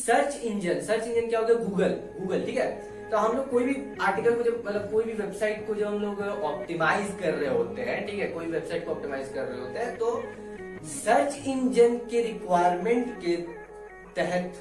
Search engine क्या होता है? गूगल। गूगल, ठीक है। तो हम लोग कोई भी आर्टिकल को जब मतलब कोई भी वेबसाइट को जब हम लोग ऑप्टिमाइज कर रहे होते हैं, ठीक है, कोई वेबसाइट को ऑप्टिमाइज कर रहे होते हैं, तो सर्च इंजन के रिक्वायरमेंट के तहत,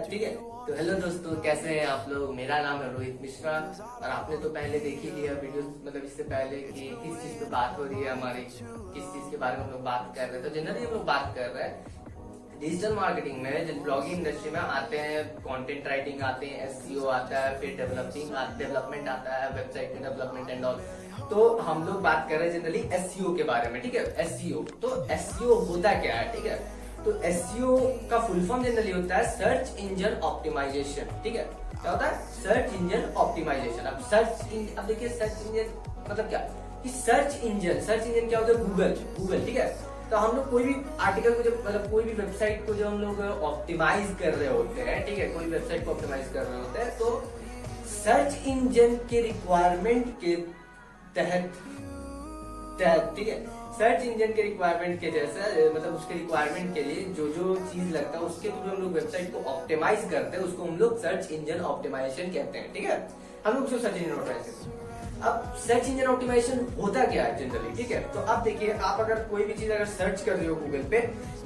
ठीक है। तो हेलो दोस्तों, कैसे हैं आप लोग? मेरा नाम है रोहित मिश्रा और आपने तो पहले देख ही लिया वीडियो, मतलब इससे पहले कि किस चीज पे बात हो रही है हमारी, किस चीज के बारे में हम लोग बात कर रहे हैं। तो जनरली हम लोग बात कर रहे हैं डिजिटल मार्केटिंग में, ब्लॉगिंग इंडस्ट्री में आते हैं, कंटेंट राइटिंग आते हैं, एसईओ आता है, फिर डेवलपमेंट आता है, वेबसाइट में डेवलपमेंट एंड ऑल। तो हम लोग बात कर रहे हैं जनरली एसईओ के बारे में, ठीक है। एसईओ, तो एसईओ होता क्या है, ठीक है। तो एसईओ का फुल फॉर्म जनरली होता है सर्च इंजन ऑप्टिमाइजेशन, ठीक है। क्या होता है? Search engine optimisation. अब देखिए सर्च इंजन मतलब क्या कि सर्च इंजन क्या होता है? गूगल, ठीक है। तो हम लोग कोई भी आर्टिकल को जब मतलब कोई भी वेबसाइट को जब हम लोग ऑप्टिमाइज कर रहे होते हैं, ठीक है, कोई वेबसाइट को ऑप्टिमाइज कर रहे होते हैं, तो सर्च इंजन के रिक्वायरमेंट के तहत, ठीक है, सर्च इंजन के रिक्वायरमेंट के जैसा, मतलब उसके रिक्वायरमेंट के लिए जो जो चीज लगता है उसके थ्रू हम लोग वेबसाइट को ऑप्टिमाइज करते हैं, उसको हम लोग सर्च इंजन ऑप्टिमाइजेशन कहते हैं, ठीक है। हम लोग उसको सर्च इंजन ऑप्टिमाइजेशन। अब सर्च इंजन ऑप्टिमाइजेशन होता क्या है जनरली, ठीक है। तो अब देखिए, आप अगर कोई भी चीज अगर सर्च कर रहे हो गूगल पे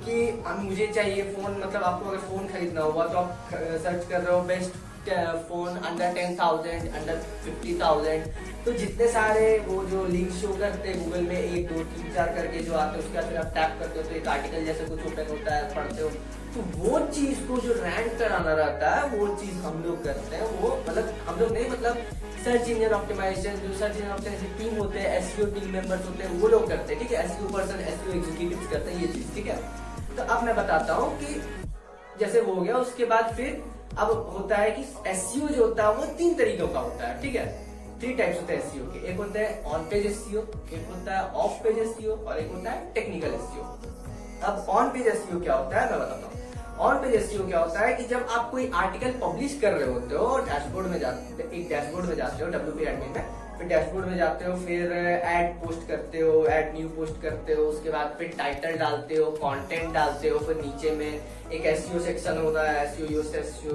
कि मुझे चाहिए फोन, मतलब आपको अगर फोन खरीदना हुआ तो आप सर्च कर रहे हो बेस्ट फोन अंडर 10,000, अंडर 50,000, तो जितने सारे वो जो लिंक शो करते हैं गूगल में 1 2 3 4 करके जो आते हैं, उसके बाद फिर आप टैप करते हो तो एक आर्टिकल जैसे कुछ ओपन होता है, पढ़ते हो, तो वो चीज को जो रैंक कराना रहता है वो चीज हम लोग करते हैं। वो मतलब हम लोग नहीं, मतलब सर्च इंजन ऑप्टिमाइजेशन, जो सर्च इंजन ऑप्टिमाइजेशन टीम होते हैं, एसईओ टीम मेंबर्स होते हैं, वो लोग करते हैं, ठीक है। एसईओ पर्सन, एसईओ एग्जीक्यूटिव्स करते हैं ये चीज, ठीक है। तो अब मैं बताता हूँ कि जैसे वो हो गया, उसके बाद फिर अब होता है कि एसईओ जो होता है वो 3 तरीकों का होता है, ठीक है। 3 टाइप्स होते हैं एसईओ के। एक होता है ऑन पेज एसईओ, एक होता है ऑफ पेज एसईओ और एक होता है टेक्निकल एसईओ। अब ऑन पेज एसईओ क्या होता है मैं बताता हूँ। ऑन पेज एसईओ क्या होता है कि जब आप कोई आर्टिकल पब्लिश कर रहे होते हो, डैशबोर्ड में जाते हो, WP एडमिन में, फिर डैशबोर्ड में जाते हो, फिर ऐड पोस्ट करते हो, ऐड न्यू पोस्ट करते हो, उसके बाद फिर टाइटल डालते हो, कंटेंट डालते हो, फिर नीचे में एक एसईओ सेक्शन होता है, एसईओ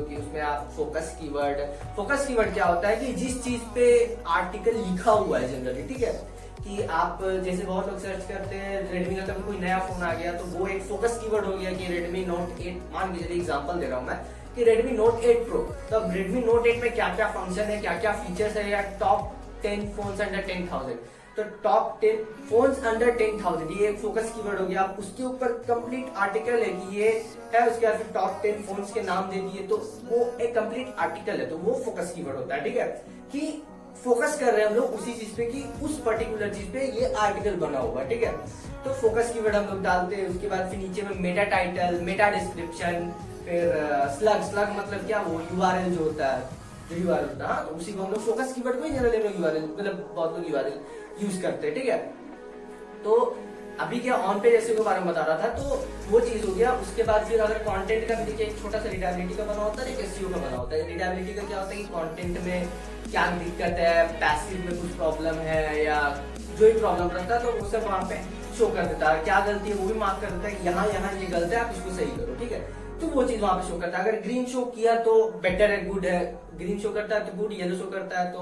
की, उसमें आप फोकस कीवर्ड क्या होता है कि जिस चीज पे आर्टिकल लिखा हुआ है जनरली, ठीक है, कि आप जैसे बहुत लोग सर्च करते हैं रेडमी का, कभी कोई नया फोन आ गया तो वो एक फोकस कीवर्ड हो गया कि रेडमी नोट 8, मान के चलिए एग्जांपल दे रहा हूं मैं कि रेडमी नोट 8 प्रो, तो अब रेडमी नोट 8 में क्या क्या फंक्शन है, क्या क्या फीचर्स है, या टॉप 10 फोन्स अंडर 10,000, तो टॉप 10 फोन्स अंडर 10,000 ये एक फोकस कीवर्ड हो गया। आप उसके ऊपर कंप्लीट आर्टिकल है कि ये है, उसके बाद फिर टॉप 10 फोन्स के नाम दे दिए, तो वो एक कंप्लीट आर्टिकल है, तो वो फोकस कीवर्ड होता है, ठीक है, कि फोकस कर रहे हैं हम लोग उसी चीज पे कि उस पर्टिकुलर चीज पे ये आर्टिकल बना हुआ है, ठीक है। तो फोकस कीवर्ड हम लोग डालते हैं। उसके बाद फिर नीचे में मेटा टाइटल, मेटा डिस्क्रिप्शन, फिर स्लग मतलब क्या, वो यूआरएल जो होता है, जो यूआरएल होता है, तो उसी को हम लोग फोकस कीवर्ड को जनरली यूआरएल, मतलब बहुत लोग यूआरएल यूज करते हैं, ठीक है। तो अभी क्या ऑन पेज एसईओ के बारे में बता रहा था, तो वो चीज हो गया। उसके बाद फिर अगर कंटेंट का भी देखिए, एक छोटा सा रीडेबिलिटी का बना होता है, एक एसईओ का बना होता है। रीडेबिलिटी का क्या होता है कि कंटेंट में क्या दिक्कत है, पैसिव में कुछ प्रॉब्लम है, या जो भी प्रॉब्लम रहता है तो वो सब वहाँ पे शो कर देता है, क्या गलती है वो भी मार्क कर देता है, यहाँ ये गलत है, आप इसको सही करो, ठीक है। तो वो चीज वहाँ पे शो करता है। अगर ग्रीन शो किया तो बेटर है, गुड है, ग्रीन शो करता है तो गुड, येलो शो करता है तो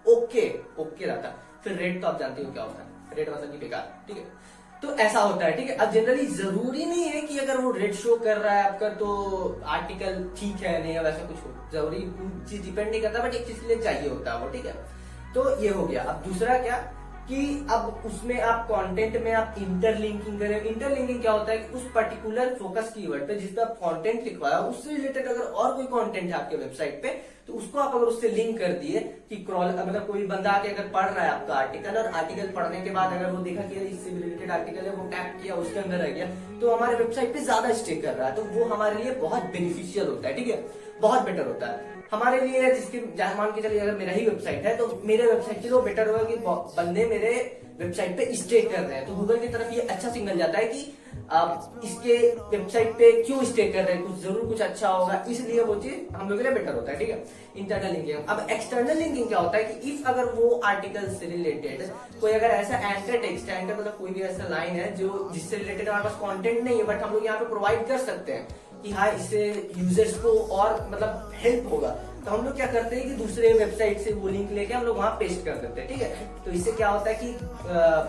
ओके रहता है। फिर रेड तो आप जानते हो क्या होता है, रेड मतलब कि बेकार, ठीक है। तो ऐसा होता है, ठीक है। अब जनरली जरूरी नहीं है कि अगर वो रेड शो कर रहा है आपका तो आर्टिकल ठीक है, नहीं है, वैसा कुछ हो, जरूरी चीज डिपेंड नहीं करता, बट एक चीज के लिए चाहिए होता है वो, ठीक है। तो ये हो गया। अब दूसरा क्या कि अब उसमें आप कंटेंट में आप इंटरलिंकिंग करें। इंटरलिंकिंग क्या होता है कि उस पर्टिकुलर फोकस कीवर्ड पे जिस पे आप कंटेंट लिखवाया उससे रिलेटेड अगर और कोई कंटेंट है आपके वेबसाइट पे, तो उसको आप अगर उससे लिंक कर दिए कि क्रॉल, मतलब कोई बंदा आके अगर पढ़ रहा है आपका आर्टिकल, और आर्टिकल पढ़ने के बाद अगर वो देखा कि इससे रिलेटेड आर्टिकल है, वो टैप किया, उसके अंदर रह गया, तो हमारे वेबसाइट पे ज्यादा स्टे कर रहा है, तो वो हमारे लिए बहुत बेनिफिशियल होता है, ठीक है, बहुत बेटर होता है हमारे लिए। जिसके मान के चलिए अगर मेरा ही वेबसाइट है, तो मेरे वेबसाइट के लिए बेटर होगा कि बंदे मेरे वेबसाइट पे स्टे कर रहे हैं, तो गूगल की तरफ ये अच्छा सिग्नल जाता है कि आप इसके वेबसाइट पे क्यों स्टे कर रहे हैं, कुछ जरूर कुछ अच्छा होगा, इसलिए वो चीज हम लोग के लिए बेटर होता है, ठीक है। Internal linking. अब एक्सटर्नल लिंकिंग क्या होता है कि इफ अगर वो आर्टिकल से रिलेटेड कोई अगर ऐसा एंकर टेक्स्ट, एंकर मतलब कोई भी ऐसा लाइन है जो जिससे रिलेटेड हमारे पास कंटेंट नहीं है, बट हम लोग यहाँ पे प्रोवाइड कर सकते हैं कि हाँ इससे यूजर्स को और मतलब हेल्प होगा, तो हम लोग क्या करते हैं कि दूसरे वेबसाइट से वो लिंक लेके हम लोग वहां पेस्ट कर देते हैं, ठीक है। तो इससे क्या होता है कि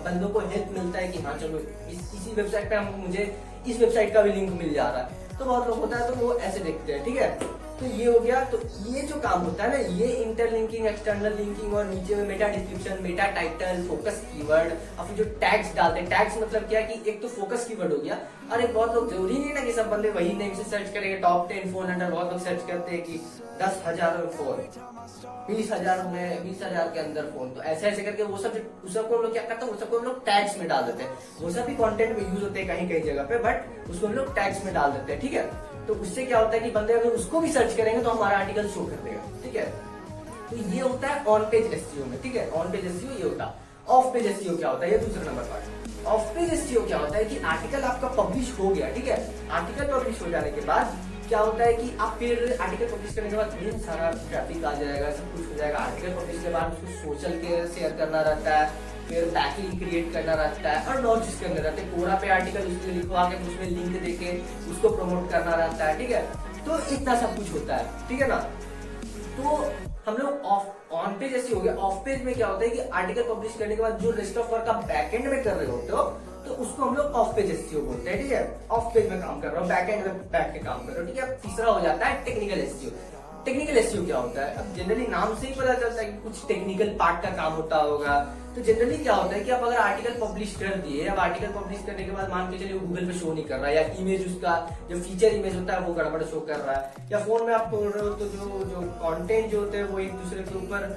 बंदों को हेल्प मिलता है कि हाँ चलो इसी वेबसाइट पे हम मुझे इस वेबसाइट का भी लिंक मिल जा रहा है, तो बहुत लोग होता है तो वो ऐसे देखते हैं, ठीक है। तो ये हो गया। तो ये जो काम होता है ना, ये इंटरलिंकिंग, एक्सटर्नल लिंकिंग और नीचे में Meta description, Meta title, focus keyword, और फिर जो टैग्स डालते हैं, टैग्स मतलब क्या कि एक तो फोकस कीवर्ड हो गया, और एक बहुत लोग जरूरी नहीं ना कि सब बंदे वही नेम से सर्च करेंगे, टॉप 10 फोन अंडर बहुत लोग सर्च करते हैं कि 10,000 फोन, 20,000 में 20,000 के अंदर फोन, तो ऐसे ऐसे करके वो सबको हम लोग क्या करते हैं, वो सबको हम लोग टैग्स में डाल देते हैं। वो सब भी कंटेंट में यूज होते हैं कहीं कहीं जगह पे, बट उसको हम लोग टैग्स में डाल देते हैं, ठीक है। तो उससे क्या होता है कि बंदे अगर उसको भी सर्च करेंगे तो हमारा आर्टिकल शो कर देगा, ठीक है। तो ये होता है ऑन पेज एसईओ में, ठीक है। ऑन पेज एसईओ ये होता है। ऑफ पेज एसईओ क्या होता है, ये दूसरा number part. Of page SEO क्या होता है कि आर्टिकल आपका पब्लिश हो गया, ठीक है। आर्टिकल पब्लिश हो जाने के बाद क्या होता है कि आप फिर आर्टिकल पब्लिश करने के बाद ढेर सारा ट्रैफिक आ जाएगा, सब कुछ हो जाएगा। आर्टिकल पब्लिश के बाद उसको सोशल के शेयर करना रहता है, फिर बैकलिंक क्रिएट करना रहता है और और चीज करने रहते हैं। कोरा पे आर्टिकल उसमें लिखवा के उसमें लिंक देके उसको प्रमोट करना रहता है, ठीक है। तो इतना सब कुछ होता है, ठीक है ना। तो हम लोग ऑन पेज ऐसे हो गया। ऑफ पेज में क्या होता है कि आर्टिकल पब्लिश करने के बाद जो रेस्ट ऑफ वर्क आप बैकएंड में कर रहे होते हो तो उसको हम लोग ऑफ पेज एसईओ बोलते हैं, ठीक है। ऑफ पेज में काम कर रहा हूँ, बैकएंड में बैठ के काम कर रहा हूँ, ठीक है। तीसरा हो जाता है टेक्निकल एसईओ। टेक्निकल एसईओ क्या होता है, अब जनरली नाम से ही पता चलता है कि कुछ टेक्निकल पार्ट का काम होता होगा। तो जनरली क्या होता है कि आप अगर आर्टिकल पब्लिश कर दिए, अब आर्टिकल पब्लिश करने के बाद मान के चलिए वो गूगल पे शो नहीं कर रहा है, या इमेज उसका जो फीचर इमेज होता है वो गड़बड़ शो कर रहा है, या फोन में आप खोल रहे हो तो जो कंटेंट जो होते हैं वो एक दूसरे के ऊपर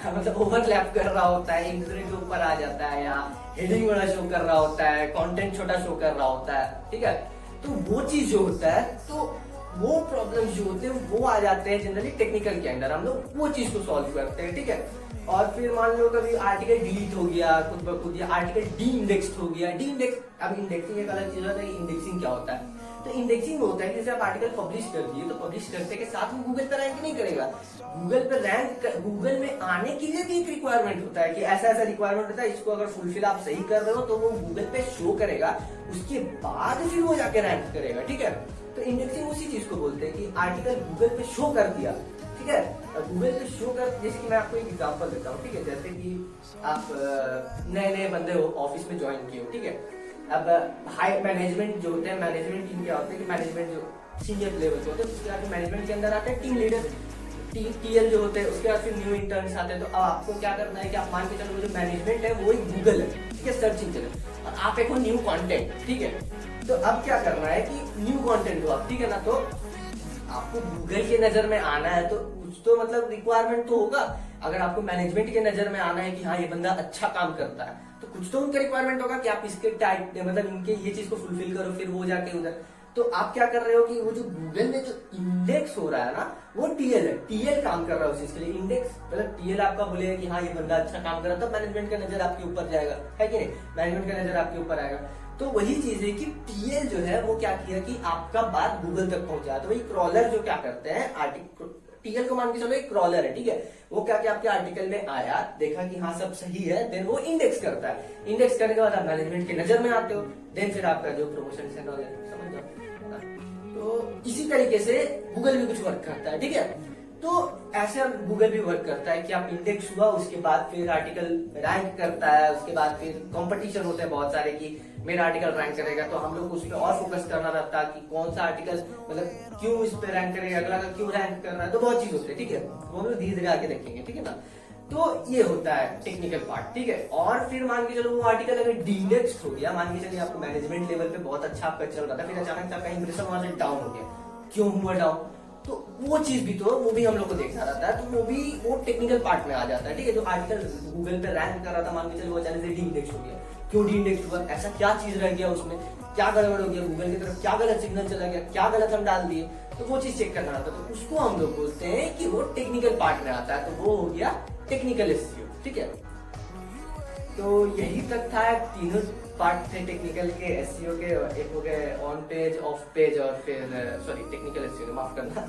मतलब ओवरलैप कर रहा होता है, एक दूसरे के ऊपर आ जाता है, या हेडिंग बड़ा शो कर रहा होता है, कंटेंट छोटा शो कर रहा होता है, ठीक है। तो वो चीज जो होता है, तो वो प्रॉब्लम जो होते हैं वो आ जाते हैं जनरली टेक्निकल के अंदर, हम लोग वो चीज को सॉल्व करते हैं, ठीक है। और फिर मान लो कभी आर्टिकल डिलीट हो गया खुद ब खुद, या आर्टिकल डी इंडेक्स हो गया। डी इंडेक्स, अब इंडेक्सिंग एक अलग चीज होता है, इंडेक्सिंग क्या होता है। तो इंडेक्सिंग होता है जैसे आप आर्टिकल पब्लिश कर दिए तो पब्लिश करते के साथ वो गूगल पर रैंक नहीं करेगा। गूगल पर रैंक, गूगल में आने के लिए भी एक रिक्वायरमेंट होता है कि ऐसा ऐसा रिक्वायरमेंट होता है, इसको अगर फुलफिल आप सही कर रहे हो तो वो गूगल पे शो करेगा, उसके बाद फिर वो जाके रैंक करेगा, ठीक है। तो इंडेक्सिंग उसी चीज को बोलते हैं कि आर्टिकल गूगल पे शो कर दिया, ठीक है। गूगल पे शो कर, जैसे कि मैं आपको एक एग्जांपल देता हूँ, ठीक है। जैसे कि आप नए नए बंदे हो, ऑफिस में ज्वाइन किए हो, ठीक है। अब हाई मैनेजमेंट जो होते हैं, मैनेजमेंट टीम क्या होते हैं कि मैनेजमेंट जो सीनियर लेवल होते हैं, उसके बाद मैनेजमेंट के अंदर आते हैं टीम लीडर, टीएल जो होते हैं, उसके बाद फिर न्यू इंटर्न्स आते हैं। तो अब आपको क्या करना है कि आप मान के चलो जो मैनेजमेंट है वो एक गूगल है, ठीक है, सर्च इंजन है, और आप एक हो न्यू कंटेंट, ठीक है। तो अब क्या करना है कि न्यू कंटेंट हो आप, ठीक है ना। तो आपको गूगल के नजर में आना है तो कुछ तो मतलब रिक्वायरमेंट तो होगा। अगर आपको मैनेजमेंट के नजर में आना है कि हाँ ये बंदा अच्छा काम करता है तो कुछ तो उनका रिक्वायरमेंट होगा कि आप इसके टाइप मतलब इनके ये चीज को फुलफिल करो, फिर वो जाके उधर। तो आप क्या कर रहे हो कि वो जो गूगल में जो इंडेक्स हो रहा है ना वो टीएल है, टीएल काम कर रहा है उस चीज के लिए। इंडेक्स मतलब टीएल आपका बोलेगा कि हाँ ये बंदा अच्छा काम कर रहा है, तब मैनेजमेंट का नजर आपके ऊपर जाएगा, है कि नहीं। मैनेजमेंट का नजर आपके ऊपर आएगा। तो वही चीज है कि टीएल जो है वो क्या किया कि आपका बात गूगल तक पहुंचा। तो वही क्रॉलर जो क्या करते हैं, आर्टिकल टीएल को मान के चलो एक क्रॉलर है, ठीक है। वो क्या कि आपके आर्टिकल में आया, देखा कि हाँ सब सही है, देन वो इंडेक्स करता है। इंडेक्स करने के बाद आप मैनेजमेंट के नजर में आते हो, देन फिर आपका जो प्रमोशन है समझ जाओ। तो इसी तरीके से गूगल भी कुछ वर्क करता है, ठीक है। तो ऐसे गूगल भी वर्क करता है कि आप इंडेक्स हुआ, उसके बाद फिर आर्टिकल रैंक करता है, उसके बाद फिर कंपटीशन होते हैं बहुत सारे कि मेरा आर्टिकल रैंक करेगा, तो हम लोग उस पर और फोकस करना रहता है कि कौन सा आर्टिकल मतलब क्यों इस पे रैंक करेगा, अगला का क्यों रैंक कर रहा है। तो बहुत चीज होती है, ठीक है। वो हम लोग धीरे धीरे आगे देखेंगे, ठीक है ना। तो ये होता है टेक्निकल पार्ट, ठीक है। और फिर मान के चलो वो आर्टिकल अगर डीनेक्स्ट हो गया, मान के चलिए आपको मैनेजमेंट लेवल पे बहुत अच्छा आपका चल रहा था, फिर अचानक से आपका इंप्रेशन वहां से डाउन हो गया, क्यों हुआ डाउन, तो वो चीज भी तो वो भी हम लोग को देखना रहता है। तो वो टेक्निकल पार्ट में आ जाता है, ठीक है। जो आर्टिकल गूगल पे रैंक कर रहा था, मान के चलो वो अचानक से डी इंडेक्स हो गया, क्यों डी इंडेक्स हुआ, ऐसा क्या चीज रह गया उसमें, क्या गड़बड़ हो गया, गूगल की तरफ क्या गलत सिग्नल चला गया, क्या गलत हम डाल दिए, तो वो चीज चेक करना रहता है। तो उसको हम लोग बोलते हैं कि वो टेक्निकल पार्ट में आता है, तो वो हो गया टेक्निकल एसईओ, ठीक है। तो यही तक था, तीनों पार्ट थे टेक्निकल के एसईओ के। एक हो गए ऑन पेज, ऑफ पेज, और फिर सॉरी टेक्निकल एसईओ, माफ करना,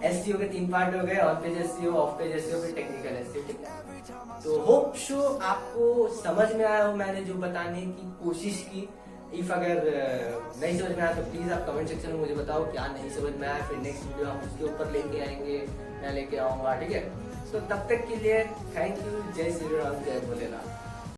एसईओ के 3 पार्ट हो गए, on page SEO, of page SEO, फिर टेक्निकल एसईओ, ठीक है। तो होप शो आपको समझ में आया हो, मैंने जो बताने की कोशिश की, इफ अगर नहीं समझ में आया तो प्लीज आप कमेंट सेक्शन में मुझे बताओ क्या नहीं समझ में आया, फिर नेक्स्ट वीडियो हम उसके ऊपर लेके आएंगे, मैं लेके आऊंगा, ठीक है। तो तब तक के लिए थैंक यू, जय श्री राम, जय भोलेनाथ।